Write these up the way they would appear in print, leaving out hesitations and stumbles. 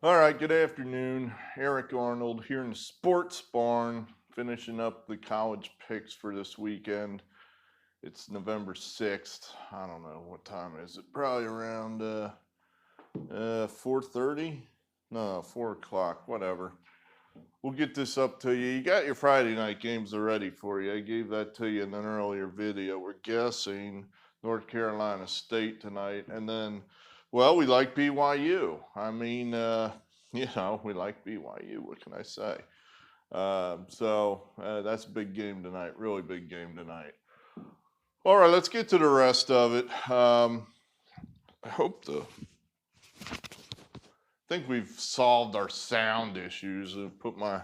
All right, good afternoon. Eric Arnold here in the Sports Barn, finishing up the college picks for this weekend. It's November 6th. I don't know what time is it. Probably around 4:30? No, 4 o'clock, whatever. We'll get this up to you. You got your Friday night games already for you. I gave that to you in an earlier video. We're guessing North Carolina State tonight. And then, well, we like BYU. We like BYU. What can I say? That's a big game tonight. Really big game tonight. All right, let's get to the rest of it. I hope the think we've solved our sound issues. I've put my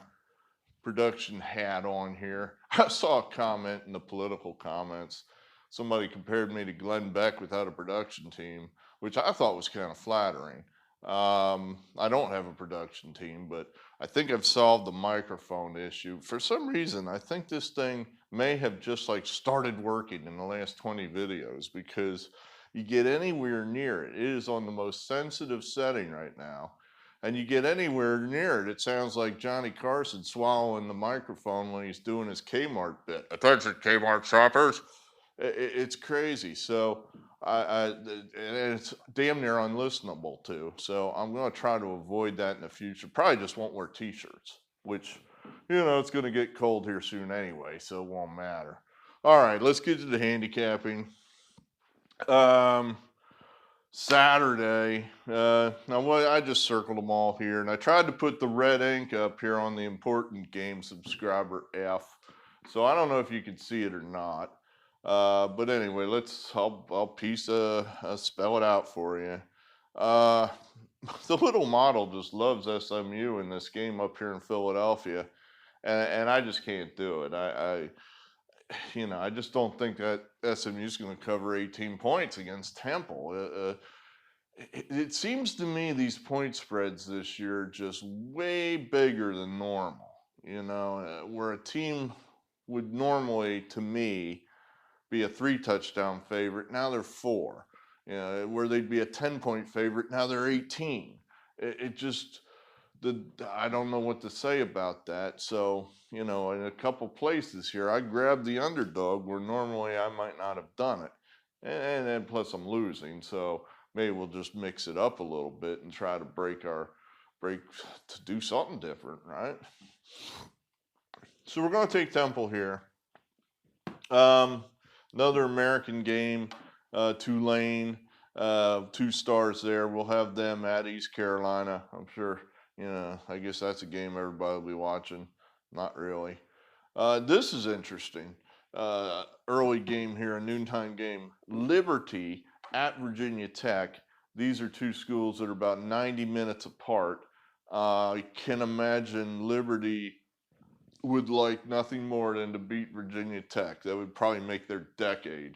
production hat on here. I saw a comment in the political comments. Somebody compared me to Glenn Beck without a production team, which I thought was kind of flattering. I don't have a production team, but I think I've solved the microphone issue. For some reason, I think this thing may have just like started working in the last 20 videos because you get anywhere near it. It is on the most sensitive setting right now. And you get anywhere near it, it sounds like Johnny Carson swallowing the microphone when he's doing his Kmart bit. Attention, Kmart shoppers. It's crazy. So and it's damn near unlistenable too. So I'm going to try to avoid that in the future. Probably just won't wear T-shirts, which it's going to get cold here soon anyway, so it won't matter. All right, let's get to the handicapping. Saturday. I just circled them all here, and I tried to put the red ink up here on the important game subscriber F. So I don't know if you can see it or not. But anyway, I'll spell it out for you. The little model just loves SMU in this game up here in Philadelphia, and I just can't do it. I just don't think that SMU is going to cover 18 points against Temple. It seems to me these point spreads this year are just way bigger than normal. Where a team would normally, to me, be a 3 touchdown favorite, now they're 4. Where they'd be a 10-point favorite, now they're 18. It just I don't know what to say about that. So, in a couple places here, I grabbed the underdog where normally I might not have done it. And then plus I'm losing. So maybe we'll just mix it up a little bit and try to break to do something different, right? So we're going to take Temple here. Another American game, Tulane, 2 stars there. We'll have them at East Carolina. I'm sure, I guess that's a game everybody will be watching. Not really. This is interesting. Early game here, a noontime game. Liberty at Virginia Tech. These are 2 schools that are about 90 minutes apart. I can imagine Liberty would like nothing more than to beat Virginia Tech. That would probably make their decade.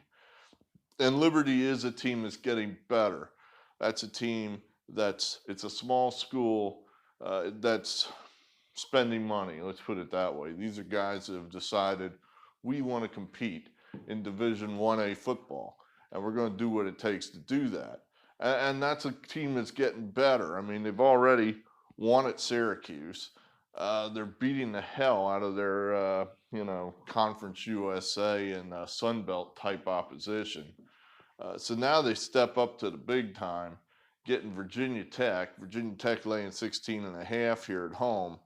And Liberty is a team that's getting better. That's a team it's a small school that's spending money. Let's put it that way. These are guys that have decided we want to compete in Division 1A football, and we're going to do what it takes to do that. And that's a team that's getting better. I mean, they've already won at Syracuse. They're beating the hell out of their, Conference USA and Sun Belt type opposition. So now they step up to the big time, getting Virginia Tech. Virginia Tech laying 16.5 here at home.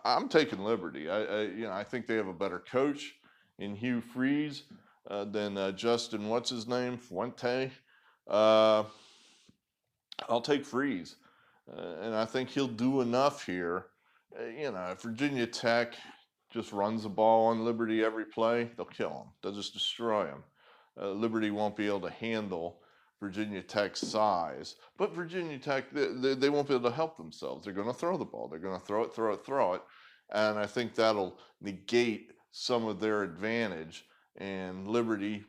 I'm taking Liberty. I think they have a better coach in Hugh Freeze than Justin, what's his name, Fuente. I'll take Freeze, and I think he'll do enough here. If Virginia Tech just runs the ball on Liberty every play, they'll kill them. They'll just destroy them. Liberty won't be able to handle Virginia Tech's size, but Virginia Tech, they won't be able to help themselves. They're going to throw the ball. They're going to throw it, and I think that'll negate some of their advantage. And Liberty,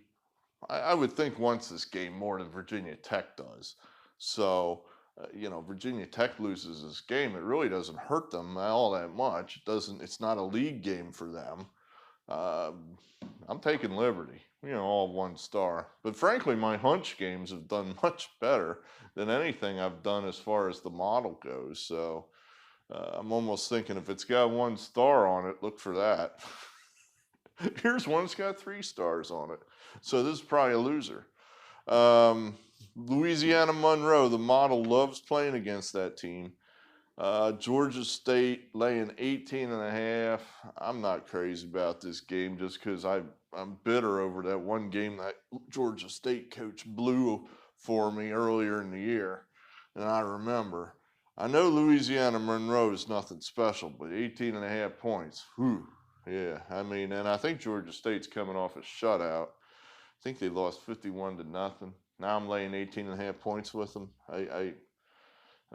I would think, wants this game more than Virginia Tech does. So, Virginia Tech loses this game, it really doesn't hurt them all that much. It's not a league game for them. I'm taking Liberty. all 1 star. But frankly, my hunch games have done much better than anything I've done as far as the model goes. So I'm almost thinking if it's got 1 star on it, look for that. Here's one that's got 3 stars on it. So this is probably a loser. Louisiana Monroe, the model loves playing against that team. Georgia State laying 18.5. I'm not crazy about this game just because I'm bitter over that one game that Georgia State coach blew for me earlier in the year. And I remember. I know Louisiana Monroe is nothing special, but 18.5 points. Whew. Yeah, I mean, and I think Georgia State's coming off a shutout. I think they lost 51-0. Now I'm laying 18.5 points with them. I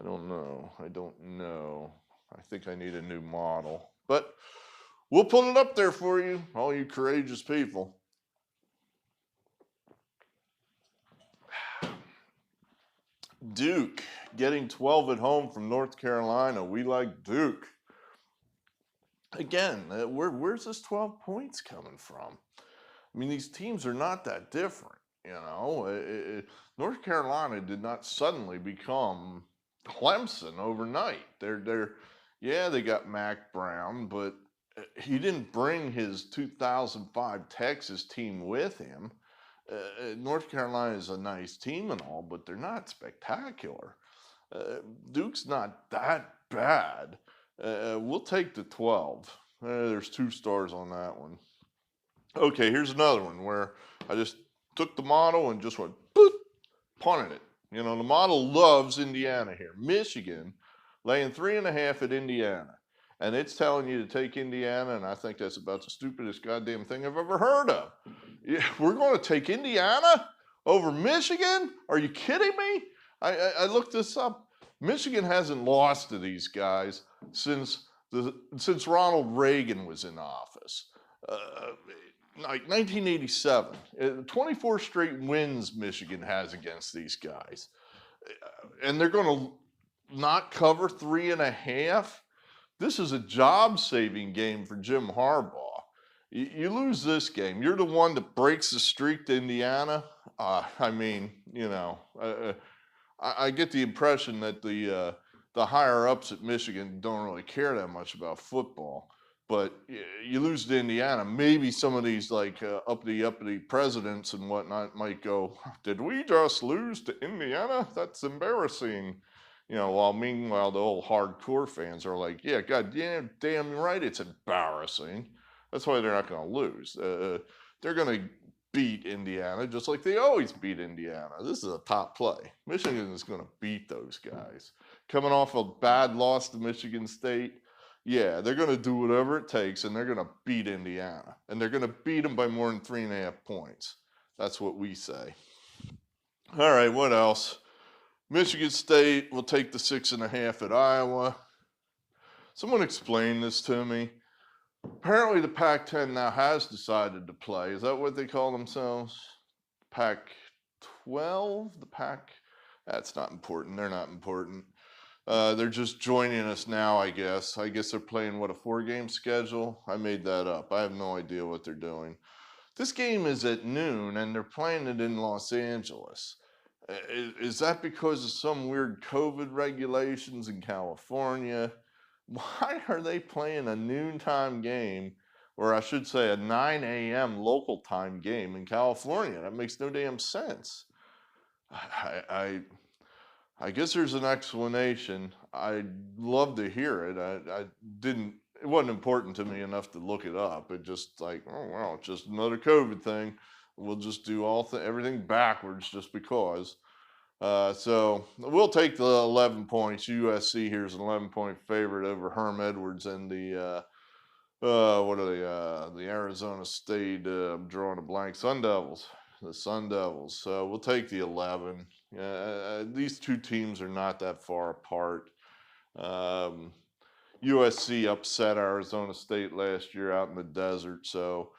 don't know. I don't know. I think I need a new model. But we'll put it up there for you, all you courageous people. Duke getting 12 at home from North Carolina. We like Duke. Again, where's this 12 points coming from? I mean, these teams are not that different. North Carolina did not suddenly become Clemson overnight. They got Mac Brown, but he didn't bring his 2005 Texas team with him. North Carolina is a nice team and all, but they're not spectacular. Duke's not that bad. We'll take the 12. There's 2 stars on that one. Okay, here's another one where I just took the model and just went, boop, punted it. The model loves Indiana here. Michigan laying 3.5 at Indiana. And it's telling you to take Indiana, and I think that's about the stupidest goddamn thing I've ever heard of. Yeah, we're going to take Indiana over Michigan? Are you kidding me? I looked this up. Michigan hasn't lost to these guys since Ronald Reagan was in office. Like 1987, 24 straight wins Michigan has against these guys. And they're going to not cover 3.5? This is a job-saving game for Jim Harbaugh. You lose this game. You're the one that breaks the streak to Indiana. I get the impression that the higher-ups at Michigan don't really care that much about football. But you lose to Indiana, maybe some of these uppity presidents and whatnot might go, did we just lose to Indiana? That's embarrassing. While meanwhile the old hardcore fans are like, yeah, god damn right, it's embarrassing. That's why they're not going to lose. They're going to beat Indiana just like they always beat Indiana. This is a top play. Michigan is going to beat those guys. Coming off a bad loss to Michigan State, yeah, they're going to do whatever it takes, and they're going to beat Indiana. And they're going to beat them by more than 3.5 points. That's what we say. All right, what else? Michigan State will take the 6.5 at Iowa. Someone explain this to me. Apparently the Pac-10 now has decided to play. Is that what they call themselves? Pac-12? That's not important. They're not important. They're just joining us now, I guess. I guess they're playing, a 4-game schedule? I made that up. I have no idea what they're doing. This game is at noon, and they're playing it in Los Angeles. Is that because of some weird COVID regulations in California? Why are they playing a noontime game, or I should say a 9 a.m. local time game in California? That makes no damn sense. I guess there's an explanation. I'd love to hear it. It wasn't important to me enough to look it up. It just it's just another COVID thing. We'll just do everything backwards just because. So we'll take the 11 points. USC here is an 11-point favorite over Herm Edwards and the the Arizona State. I'm drawing a blank. Sun Devils. The Sun Devils. So we'll take the 11. These two teams are not that far apart. USC upset Arizona State last year out in the desert, so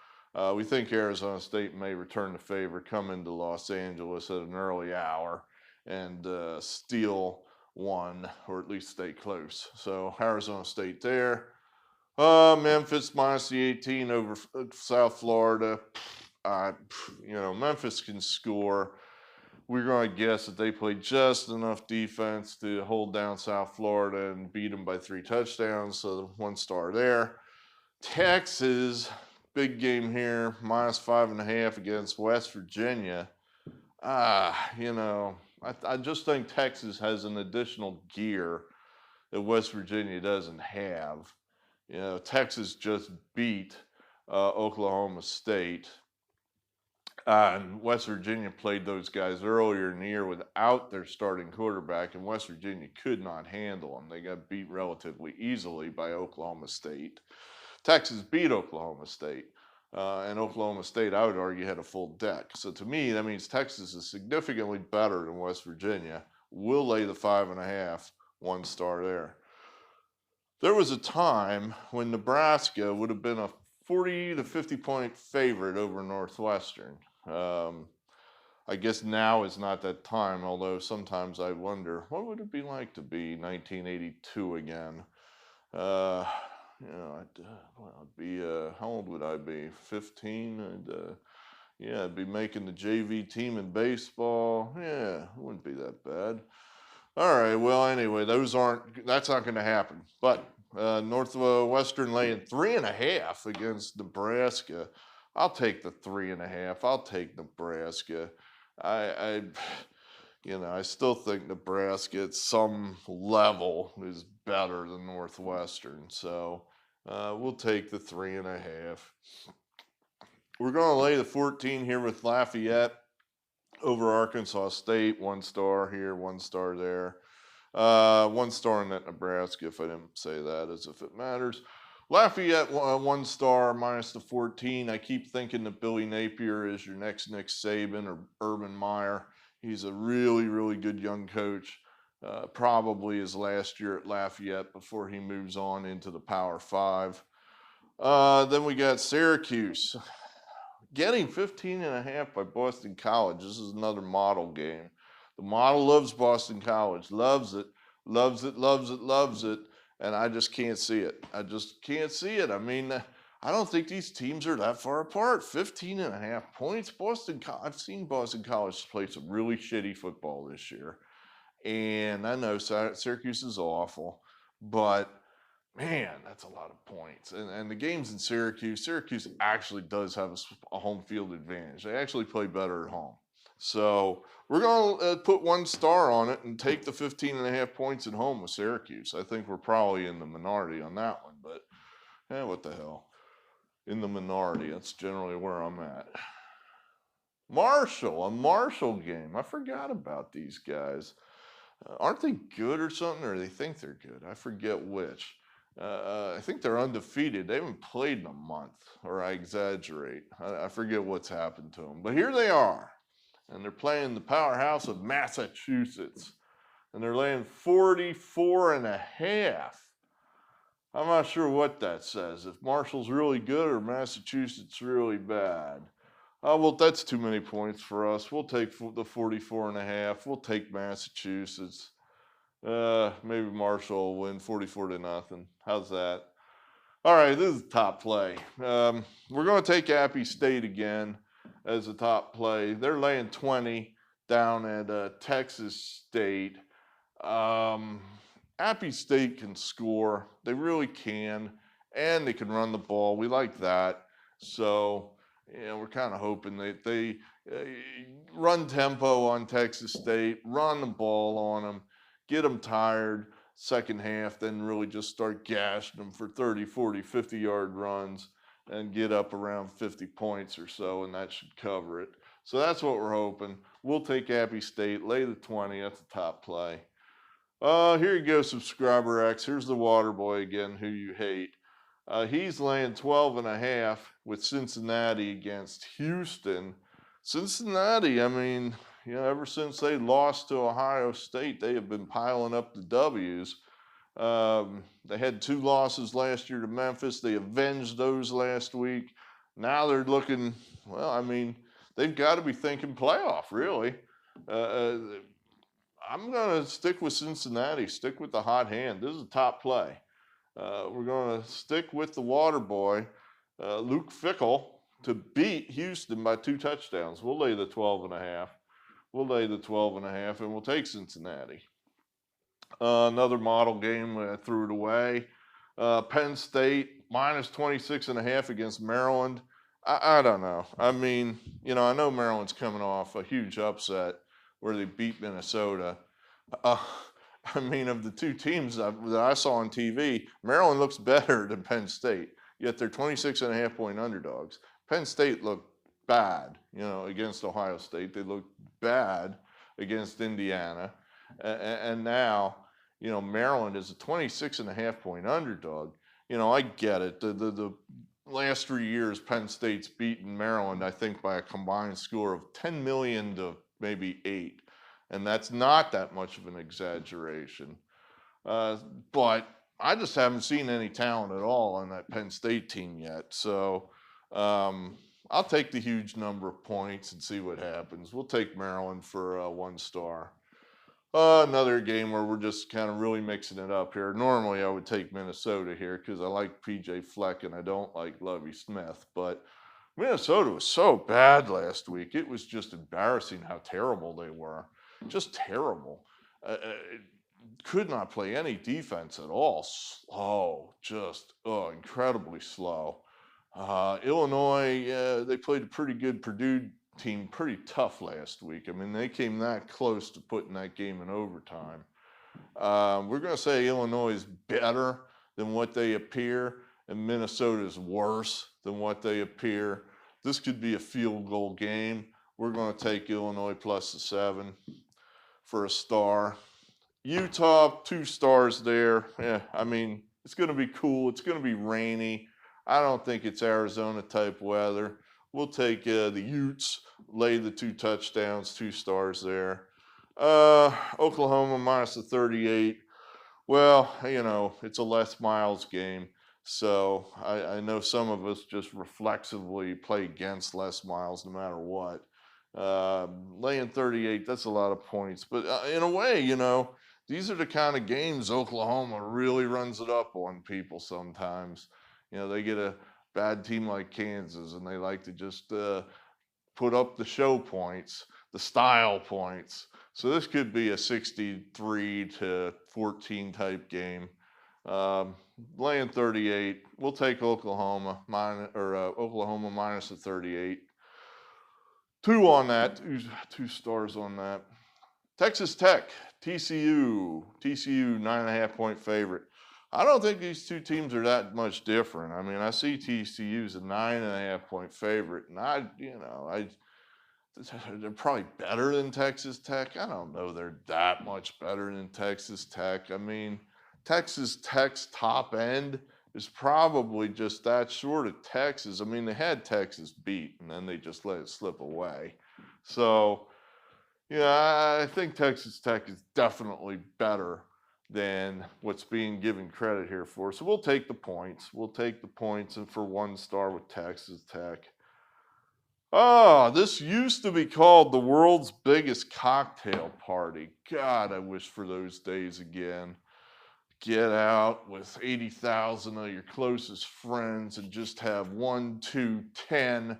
we think Arizona State may return the favor, come into Los Angeles at an early hour, and steal one, or at least stay close. So Arizona State there. Memphis minus the 18 over South Florida. Memphis can score. We're going to guess that they played just enough defense to hold down South Florida and beat them by 3 touchdowns. So 1 star there. Texas, big game here, -5.5 against West Virginia. I just think Texas has an additional gear that West Virginia doesn't have. Texas just beat Oklahoma State. And West Virginia played those guys earlier in the year without their starting quarterback, and West Virginia could not handle them. They got beat relatively easily by Oklahoma State. Texas beat Oklahoma State, and Oklahoma State, I would argue, had a full deck. So to me, that means Texas is significantly better than West Virginia. We'll lay the 5.5, 1 star there. There was a time when Nebraska would have been a 40 to 50 point favorite over Northwestern. I guess now is not that time, although sometimes I wonder what would it be like to be 1982 again. I'd be how old would I be? 15. I'd be making the JV team in baseball. Yeah, it wouldn't be that bad. All right. Well, anyway, that's not going to happen. But Northwestern laying 3.5 against Nebraska. I'll take the 3.5. I'll take Nebraska. I still think Nebraska at some level is better than Northwestern. So we'll take the 3.5. We're going to lay the 14 here with Lafayette over Arkansas State. 1 star here, 1 star there. 1 star in that Nebraska, if I didn't say that, as if it matters. Lafayette, 1 star minus the 14. I keep thinking that Billy Napier is your next Nick Saban or Urban Meyer. He's a really, really good young coach. Probably his last year at Lafayette before he moves on into the Power 5. Then we got Syracuse. Getting 15.5 by Boston College. This is another model game. The model loves Boston College. Loves it. Loves it, loves it, loves it. And I just can't see it. I just can't see it. I mean, I don't think these teams are that far apart. 15.5 points. I've seen Boston College play some really shitty football this year. And I know Syracuse is awful. But, man, that's a lot of points. And the games in Syracuse actually does have a home field advantage. They actually play better at home. So we're going to put 1 star on it and take the 15.5 points at home with Syracuse. I think we're probably in the minority on that one, but what the hell? In the minority, that's generally where I'm at. Marshall, a Marshall game. I forgot about these guys. Aren't they good or something, or they think they're good? I forget which. I think they're undefeated. They haven't played in a month, or I exaggerate. I forget what's happened to them. But here they are. And they're playing the powerhouse of Massachusetts. And they're laying 44.5. I'm not sure what that says. If Marshall's really good or Massachusetts really bad. Well, that's too many points for us. We'll take the 44.5. We'll take Massachusetts. Maybe Marshall will win 44-0. How's that? All right, this is the top play. We're going to take Appy State again as a top play. They're laying 20 down at Texas State. Appy State can score. They really can. And they can run the ball. We like that. So, we're kind of hoping they run tempo on Texas State, run the ball on them, get them tired second half, then really just start gashing them for 30, 40, 50-yard runs and get up around 50 points or so, and that should cover it. So that's what we're hoping. We'll take Appy State, lay the 20. That's the top play. Here you go, Subscriber X. Here's the water boy again, who you hate. He's laying 12.5 with Cincinnati against Houston. Cincinnati, I mean, ever since they lost to Ohio State, they have been piling up the W's. They had 2 losses last year to Memphis. They avenged those last week. Now they're looking, they've got to be thinking playoff, really. I'm going to stick with Cincinnati, stick with the hot hand. This is a top play. We're going to stick with the water boy, Luke Fickell, to beat Houston by 2 touchdowns. We'll lay the 12.5. We'll lay the 12.5, and we'll take Cincinnati. Another model game, I threw it away. Penn State minus 26.5 against Maryland. I don't know. I mean, I know Maryland's coming off a huge upset where they beat Minnesota. Uh, I mean, of the two teams that I saw on TV, Maryland looks better than Penn State, yet they're 26.5 point underdogs. Penn State looked bad, against Ohio State. They looked bad against Indiana. And now, Maryland is a 26.5 point underdog. I get it. The last 3 years, Penn State's beaten Maryland, I think, by a combined score of 10 million to maybe 8. And that's not that much of an exaggeration. But I just haven't seen any talent at all on that Penn State team yet. So I'll take the huge number of points and see what happens. We'll take Maryland for 1 star. Another game where we're just kind of really mixing it up here. Normally I would take Minnesota here because I like PJ Fleck and I don't like Lovie Smith. But Minnesota was so bad last week. It was just embarrassing how terrible they were. Just terrible. Could not play any defense at all. Slow. Just incredibly slow. Illinois, they played a pretty good Purdue team, pretty tough last week. I mean, they came that close to putting that game in overtime. We're going to say Illinois is better than what they appear, and Minnesota is worse than what they appear. This could be a field goal game. We're going to take Illinois plus the 7 for 1 star. Utah, 2 stars there. Yeah, I mean, it's going to be cool. It's going to be rainy. I don't think it's Arizona type weather. We'll take the Utes, lay the 2 touchdowns, 2 stars there. Oklahoma minus the 38. Well, it's a Les Miles game. So I know some of us just reflexively play against Les Miles no matter what. Laying 38, that's a lot of points. But in a way, these are the kind of games Oklahoma really runs it up on people sometimes. They get a bad team like Kansas, and they like to just put up the show points, the style points. So this could be a 63-14 type game. Laying 38, we'll take Oklahoma Oklahoma minus the 38. 2 on that, 2 stars on that. Texas Tech, TCU 9.5 point favorite. I don't think these 2 teams are that much different. I mean, I see TCU's a 9.5 point favorite, and they're probably better than Texas Tech. I don't know they're that much better than Texas Tech. I mean, Texas Tech's top end is probably just that short of Texas. I mean, they had Texas beat, and then they just let it slip away. So, I think Texas Tech is definitely better than what's being given credit here for. So we'll take the points. We'll take the points, and for 1 star with Texas Tech. This used to be called the world's biggest cocktail party. God, I wish for those days again. Get out with 80,000 of your closest friends and just have 1, 2, 10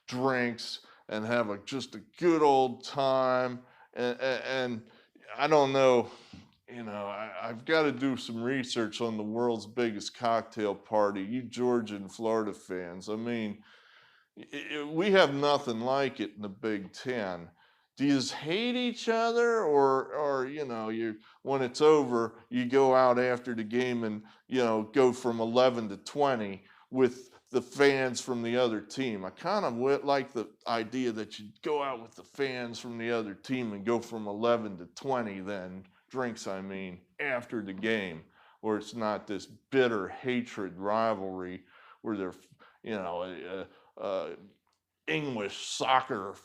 drinks and have just a good old time. And I don't know. I've got to do some research on the world's biggest cocktail party. You Georgia and Florida fans, I mean, we have nothing like it in the Big Ten. Do you hate each other, or when it's over, you go out after the game and go from 11 to 20 with the fans from the other team? I kind of like the idea that you go out with the fans from the other team and go from 11 to 20 then. Drinks, I mean, after the game, where it's not this bitter hatred rivalry where they're, English soccer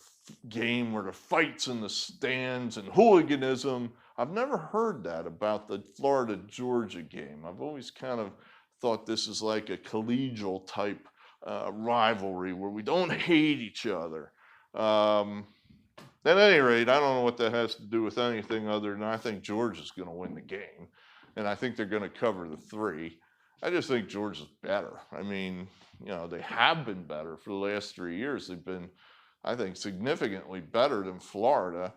game where the fights in the stands and hooliganism. I've never heard that about the Florida-Georgia game. I've always kind of thought this is like a collegial type rivalry where we don't hate each other. At any rate, I don't know what that has to do with anything other than I think Georgia's going to win the game. And I think they're going to cover the 3. I just think Georgia's better. I mean, they have been better for the last 3 years. They've been, I think, significantly better than Florida.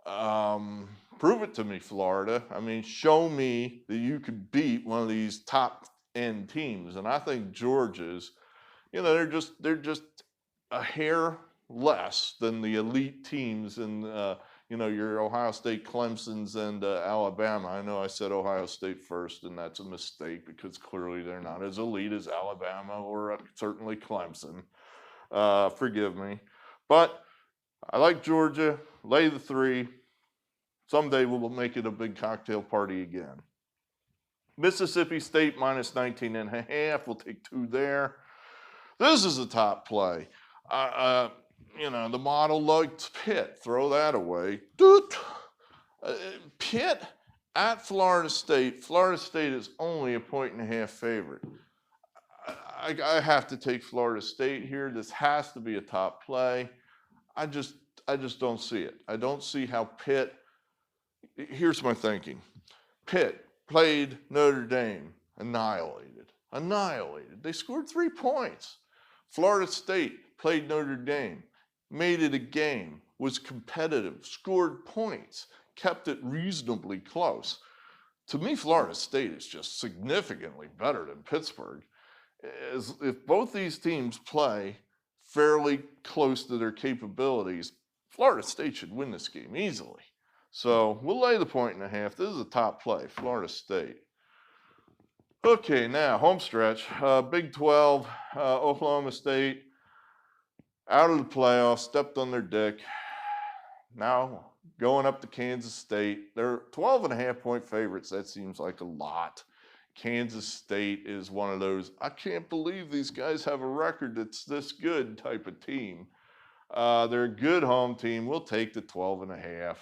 Prove it to me, Florida. I mean, show me that you could beat one of these top end teams. And I think Georgia's, they're just a hair less than the elite teams in your Ohio State, Clemson's, and Alabama. I know I said Ohio State first, and that's a mistake because clearly they're not as elite as Alabama or certainly Clemson. Forgive me. But I like Georgia. Lay the 3. Someday we'll make it a big cocktail party again. Mississippi State minus 19.5. We'll take 2 there. This is a top play. The model liked Pitt. Throw that away. Pitt at Florida State. Florida State is only a 1.5 favorite. I have to take Florida State here. This has to be a top play. I just don't see it. I don't see how Pitt. Here's my thinking. Pitt played Notre Dame. Annihilated. They scored 3 points. Florida State played Notre Dame. Made it a game. Was competitive. Scored points. Kept it reasonably close. To me, Florida State is just significantly better than Pittsburgh. If both these teams play fairly close to their capabilities, Florida State should win this game easily. So we'll lay the 1.5. This is a top play, Florida State. Okay, now home stretch. Big 12, Oklahoma State out of the playoffs, stepped on their dick. Now going up to Kansas State. They're 12.5-point favorites. That seems like a lot. Kansas State is one of those, I can't believe these guys have a record that's this good type of team. They're a good home team. We'll take the 12.5.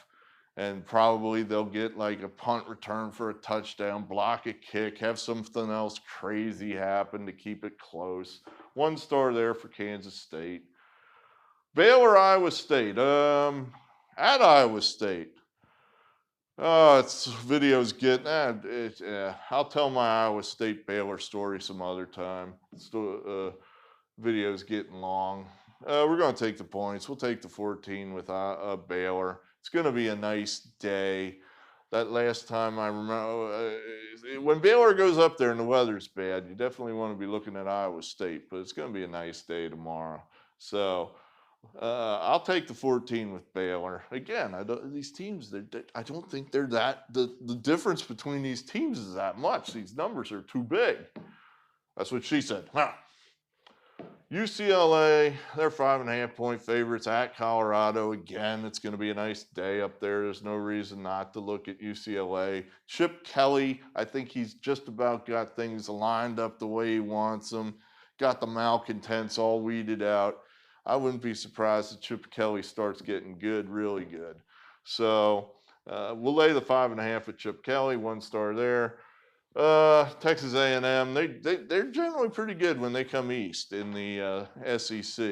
And probably they'll get like a punt return for a touchdown, block a kick, have something else crazy happen to keep it close. 1 star there for Kansas State. Baylor, Iowa State. At Iowa State. Oh, it's videos getting I'll tell my Iowa State Baylor story some other time. Video's getting long. We're going to take the points. We'll take the 14 with Baylor. It's going to be a nice day. That last time I remember, when Baylor goes up there and the weather's bad, you definitely want to be looking at Iowa State, but it's going to be a nice day tomorrow. So I'll take the 14 with Baylor. Again, these teams, I don't think they're that, the difference between these teams is that much. These numbers are too big. That's what she said. Huh. UCLA, they're 5.5-point favorites at Colorado. Again, it's going to be a nice day up there. There's no reason not to look at UCLA. Chip Kelly, I think he's just about got things lined up the way he wants them. Got the malcontents all weeded out. I wouldn't be surprised if Chip Kelly starts getting good, really good. So we'll lay the 5.5 with Chip Kelly, 1 star there. Texas A&M, they're generally pretty good when they come east in the SEC.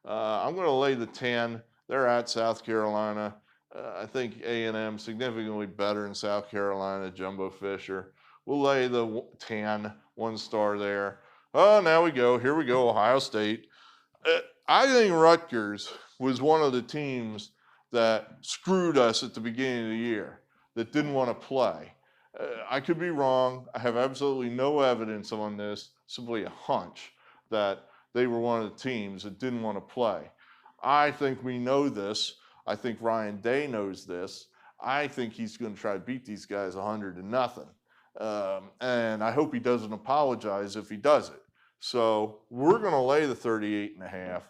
I'm going to lay the 10. They're at South Carolina. I think A&M significantly better in South Carolina, Jumbo Fisher. We'll lay the 10, 1 star there. Oh, now we go. Here we go, Ohio State. I think Rutgers was one of the teams that screwed us at the beginning of the year, that didn't want to play. I could be wrong. I have absolutely no evidence on this, simply a hunch that they were one of the teams that didn't want to play. I think we know this. I think Ryan Day knows this. I think he's going to try to beat these guys 100-0. And I hope he doesn't apologize if he does it. So we're going to lay the 38.5.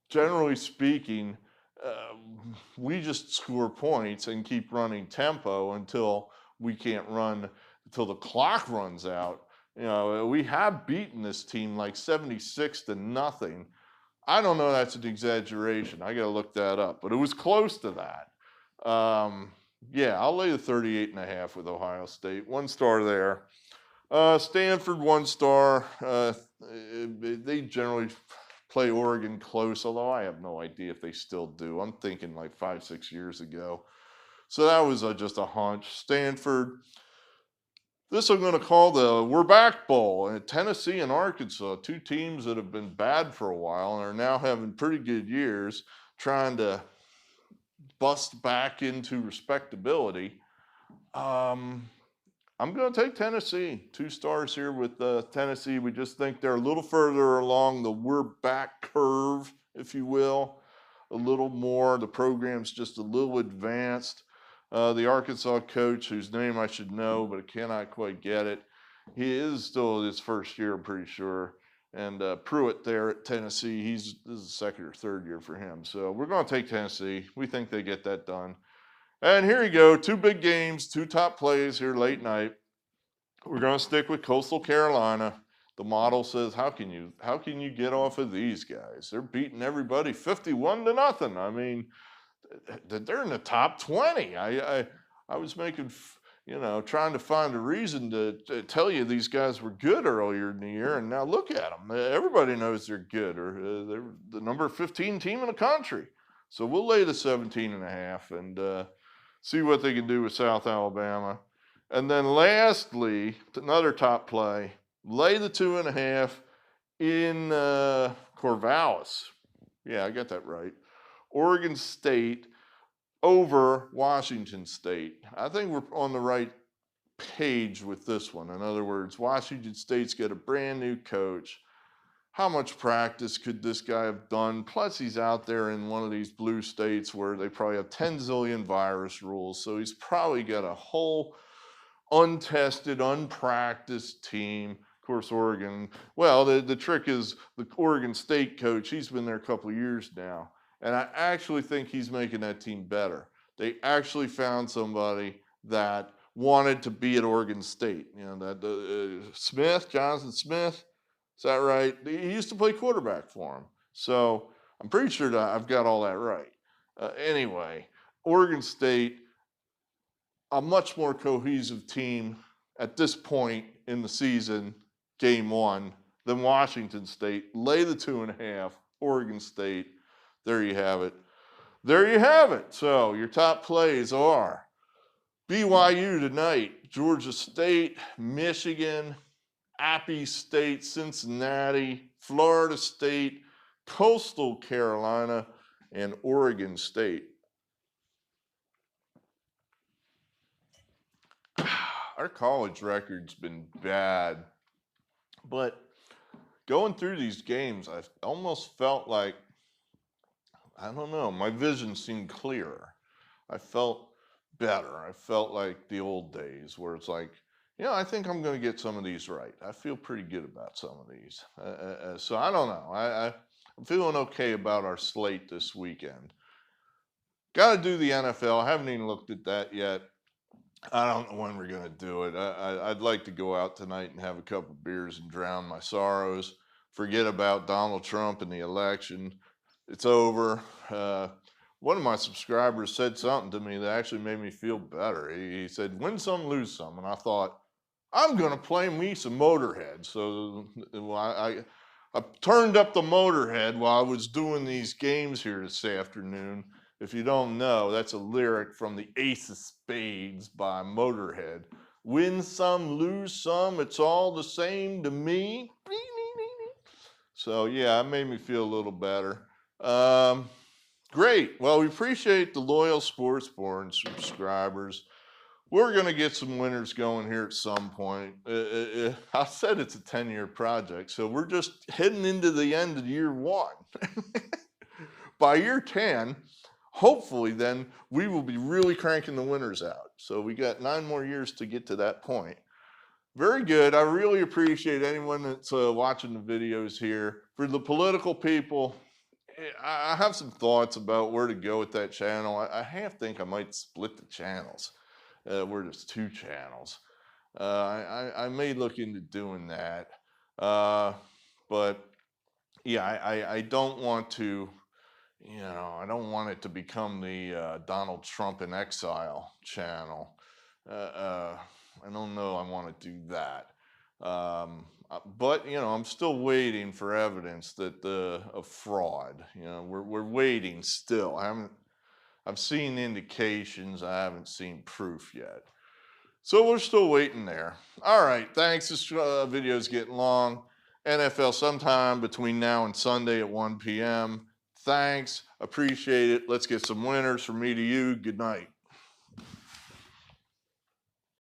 Generally speaking, we just score points and keep running tempo until we can't run, until the clock runs out. We have beaten this team like 76-0. I don't know, that's an exaggeration. I got to look that up, but it was close to that. Yeah, I'll lay the 38.5 with Ohio State. 1 star there. Stanford, 1 star. They generally play Oregon close, although I have no idea if they still do. I'm thinking like 5-6 years ago. So that was just a hunch. Stanford, this I'm going to call the We're Back Bowl. And Tennessee and Arkansas, two teams that have been bad for a while and are now having pretty good years, trying to bust back into respectability. I'm going to take Tennessee. 2 stars here with Tennessee. We just think they're a little further along the we're back curve, if you will, a little more. The program's just a little advanced. The Arkansas coach, whose name I should know, but I cannot quite get it, he is still his first year, I'm pretty sure. And Pruitt there at Tennessee, this is the 2nd or 3rd year for him. So we're going to take Tennessee. We think they get that done. And here you go, 2 big games, 2 top plays here late night. We're going to stick with Coastal Carolina. The model says, how can you get off of these guys? They're beating everybody 51-0. I mean, they're in the top 20. I was making, trying to find a reason to tell you these guys were good earlier in the year, and now look at them. Everybody knows they're good. They're the number 15 team in the country. So we'll lay the 17.5 and see what they can do with South Alabama. And then lastly, another top play, lay the 2.5 in Corvallis. Yeah, I got that right. Oregon State over Washington State. I think we're on the right page with this one. In other words, Washington State's got a brand new coach. How much practice could this guy have done? Plus, he's out there in one of these blue states where they probably have 10 zillion virus rules. So he's probably got a whole untested, unpracticed team. Of course, Oregon, well, the trick is the Oregon State coach, he's been there a couple of years now. And I actually think he's making that team better. They actually found somebody that wanted to be at Oregon State. Smith, Jonathan Smith, is that right? He used to play quarterback for him. So I'm pretty sure that I've got all that right. Anyway, Oregon State, a much more cohesive team at this point in the season, game 1, than Washington State. Lay the 2.5, Oregon State. There you have it. There you have it. So your top plays are BYU tonight, Georgia State, Michigan, Appy State, Cincinnati, Florida State, Coastal Carolina, and Oregon State. Our college record's been bad, but going through these games, I almost felt like, I don't know, my vision seemed clearer. I felt better. I felt like the old days where it's like, I think I'm going to get some of these right. I feel pretty good about some of these. So I don't know. I'm feeling okay about our slate this weekend. Got to do the NFL. I haven't even looked at that yet. I don't know when we're going to do it. I'd like to go out tonight and have a couple beers and drown my sorrows. Forget about Donald Trump and the election. It's over. One of my subscribers said something to me that actually made me feel better. He said, win some, lose some. And I thought, I'm going to play me some Motorhead. So I turned up the Motorhead while I was doing these games here this afternoon. If you don't know, that's a lyric from the Ace of Spades by Motorhead. Win some, lose some, it's all the same to me. So yeah, it made me feel a little better. Great. Well, we appreciate the loyal Sportsborn subscribers. We're going to get some winners going here at some point. I said it's a 10-year project, so we're just heading into the end of year 1. By year 10, hopefully then we will be really cranking the winners out. So we got 9 more years to get to that point. Very good. I really appreciate anyone that's watching the videos here. For the political people, I have some thoughts about where to go with that channel. I think I might split the channels. Where there's 2 channels. I may look into doing that. But yeah, I don't want to, I don't want it to become the Donald Trump in exile channel. I don't know I want to do that. But, I'm still waiting for evidence that of fraud. We're waiting still. I've seen indications. I haven't seen proof yet. So we're still waiting there. All right, thanks. This video is getting long. NFL sometime between now and Sunday at 1 p.m. Thanks. Appreciate it. Let's get some winners from me to you. Good night.